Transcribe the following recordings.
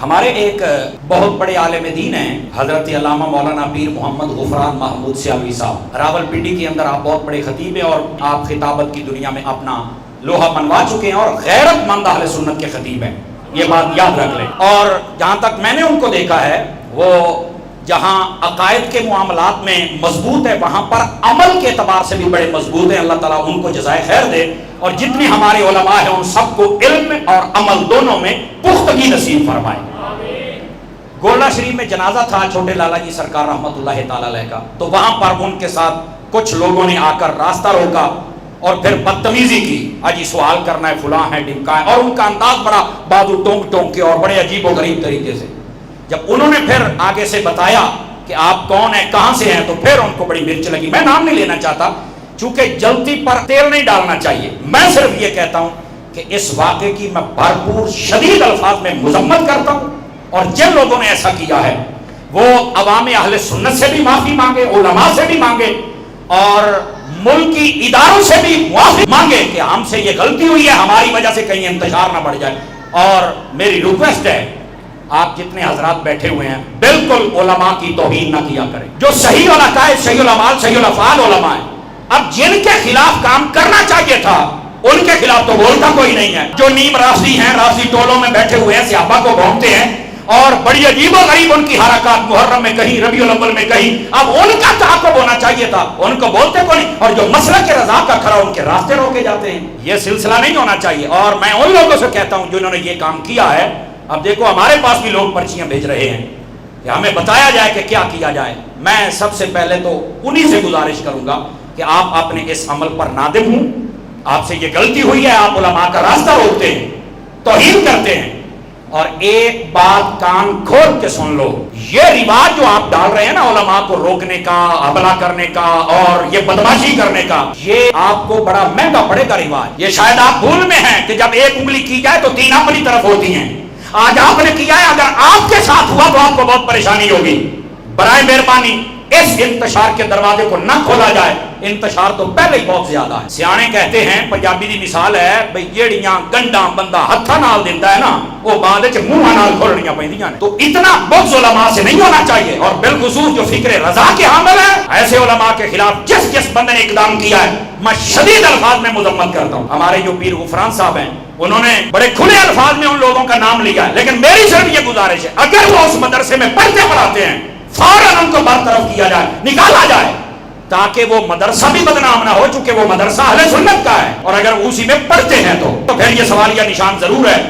ہمارے ایک بہت بڑے عالم دین ہیں حضرت علامہ مولانا پیر محمد غفران محمود سیالوی صاحب، راولپنڈی کے اندر آپ بہت بڑے خطیب ہیں اور آپ خطابت کی دنیا میں اپنا لوہا منوا چکے ہیں اور غیرت مند اہل سنت کے خطیب ہیں، یہ بات یاد رکھ لیں۔ اور جہاں تک میں نے ان کو دیکھا ہے، وہ جہاں عقائد کے معاملات میں مضبوط ہے وہاں پر عمل کے اعتبار سے بھی بڑے مضبوط ہیں۔ اللہ تعالیٰ ان کو جزائے خیر دے اور جتنے ہمارے علماء ہیں ان سب کو علم اور عمل دونوں میں پختگی نصیب فرمائے۔ گولڈا شریف میں جنازہ تھا چھوٹے لالا جی سرکار رحمت اللہ تعالی علیہ کا، تو وہاں پر ان کے ساتھ کچھ لوگوں نے آ کر راستہ روکا اور پھر بدتمیزی کی، آجی سوال کرنا ہے، فلاں ہے، ڈمکا ہے، اور ان کا انداز بڑا بازو ٹونک ٹونک کے اور بڑے عجیب و غریب طریقے سے۔ جب انہوں نے پھر آگے سے بتایا کہ آپ کون ہیں، کہاں سے ہیں، تو پھر ان کو بڑی مرچ لگی۔ میں نام نہیں لینا چاہتا چونکہ جلتی پر تیل نہیں ڈالنا چاہیے، میں صرف یہ کہتا ہوں کہ اس واقعے کی میں بھرپور شدید الفاظ میں مذمت کرتا ہوں، اور جن لوگوں نے ایسا کیا ہے وہ عوام اہل سنت سے بھی معافی مانگے، علماء سے بھی مانگے اور ملکی اداروں سے بھی معافی مانگے کہ ہم سے یہ غلطی ہوئی ہے، ہماری وجہ سے کہیں انتشار نہ بڑھ جائے۔ اور میری ریکویسٹ ہے، آپ جتنے حضرات بیٹھے ہوئے ہیں بالکل علماء کی توہین نہ کیا کریں، جو صحیح العقائد، صحیح العمال، صحیح الافعال علماء ہیں۔ اب جن کے خلاف کام کرنا چاہیے تھا ان کے خلاف تو بولتا کوئی نہیں ہے، جو نیم رافضی ہیں، رافضی ٹولوں میں بیٹھے ہوئے ہیں، صحابہ کو بھونکتے ہیں اور بڑی عجیب و غریب ان کی حرکات، محرم میں کہیں، ربیع الاول میں کہیں، اب ان کا تعاقب ہونا چاہیے تھا، ان کو بولتے کو نہیں، اور جو مسلک کے رضا کا کھڑا ان کے راستے روکے جاتے ہیں۔ یہ سلسلہ نہیں ہونا چاہیے، اور میں ان لوگوں سے کہتا ہوں جنہوں نے یہ کام کیا ہے، اب دیکھو ہمارے پاس بھی لوگ پرچیاں بھیج رہے ہیں کہ ہمیں بتایا جائے کہ کیا کیا جائے۔ میں سب سے پہلے تو انہی سے گزارش کروں گا کہ آپ اپنے اس عمل پر نادم ہوں، آپ سے یہ غلطی ہوئی ہے، آپ علماء کا راستہ روکتے ہیں، توہین کرتے ہیں۔ اور ایک بات کان کھول کے سن لو، یہ رواج جو آپ ڈال رہے ہیں نا علماء کو روکنے کا، حملہ کرنے کا اور یہ بدماشی کرنے کا، یہ آپ کو بڑا مہنگا پڑے گا رواج۔ یہ شاید آپ بھول میں ہیں کہ جب ایک انگلی کی جائے تو تین اپنی طرف ہوتی ہیں۔ آج آپ نے کیا ہے، اگر آپ کے ساتھ ہوا تو آپ کو بہت پریشانی ہوگی۔ برائے مہربانی اس انتشار کے دروازے کو نہ کھولا جائے، انتشار تو پہلے ہی بہت زیادہ ہے۔ سیانے کہتے ہیں، پنجابی دی مثال ہے بھئی جیڑیاں گنڈاں بندہ ہتھاں نال دیندا ہے نا، وہ بعد وچ منہاں نال کھولنیاں پیندیاں نے۔ تو اتنا بغض علماء سے نہیں ہونا چاہیے، اور بالخصوص جو فکر رضا کے حامل ہیں، ایسے علماء کے خلاف جس بندے نے اقدام کیا ہے میں شدید الفاظ میں مذمت کرتا ہوں۔ ہمارے جو پیر غفران صاحب ہیں انہوں نے بڑے کھلے الفاظ میں ان لوگوں کا نام لیا ہے، لیکن میری صرف یہ گزارش ہے اگر وہ اس مدرسے میں پڑھتے پڑھاتے ہیں فوراً ان کو برطرف کیا جائے، نکالا جائے، تاکہ وہ مدرسہ بھی بدنام نہ ہو، چونکہ وہ مدرسہ اہل سنت کا ہے، اور اگر اسی میں پڑھتے ہیں تو پھر یہ سوالیہ نشان ضرور ہے۔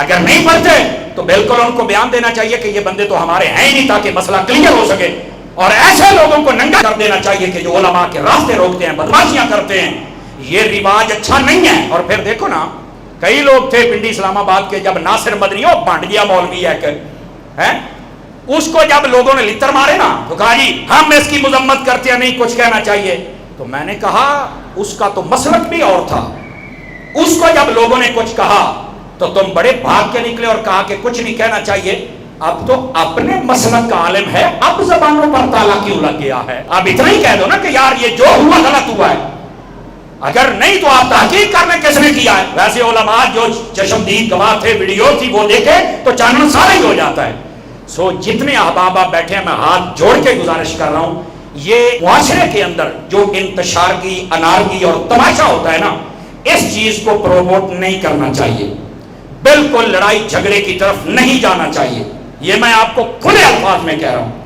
اگر نہیں پڑھتے تو بالکل ان کو بیان دینا چاہیے کہ یہ بندے تو ہمارے ہیں ہی نہیں، تاکہ مسئلہ کلیئر ہو سکے، اور ایسے لوگوں کو ننگا کر دینا چاہیے کہ جو علماء کے راستے روکتے ہیں، بدماشیاں کرتے ہیں۔ یہ رواج اچھا نہیں ہے۔ اور پھر دیکھو نا، کئی لوگ تھے پنڈی اسلام آباد کے، جب ناصر مدنی ہو بانٹ گیا مولوی ہے اس کو جب لوگوں نے لتر مارے نا تو کہا جی ہم اس کی مذمت کرتے ہیں، نہیں کچھ کہنا چاہیے، تو میں نے کہا اس کا تو مسلک بھی اور تھا، اس کو جب لوگوں نے کچھ کہا تو تم بڑے بھاگ کے نکلے اور کہا کہ کچھ نہیں کہنا چاہیے۔ اب تو اپنے مسلک کا عالم ہے، اب زبانوں پر تالا کیوں لگ گیا ہے؟ اب اتنا ہی کہہ دو نا کہ یار یہ جو ہوا غلط ہوا ہے، اگر نہیں تو آپ تحقیق کرنے کس نے کیا ہے؟ ویسے علماء جو چشمدید گواہ تھے، ویڈیو تھی، وہ دیکھے تو چانن سارے ہی ہو جاتا ہے۔ سو جتنے احباب آپ بیٹھے ہیں میں ہاتھ جوڑ کے گزارش کر رہا ہوں، یہ معاشرے کے اندر جو انتشار کی، انارکی اور تماشا ہوتا ہے نا، اس چیز کو پروموٹ نہیں کرنا چاہیے، بالکل لڑائی جھگڑے کی طرف نہیں جانا چاہیے، یہ میں آپ کو کھلے الفاظ میں کہہ رہا ہوں۔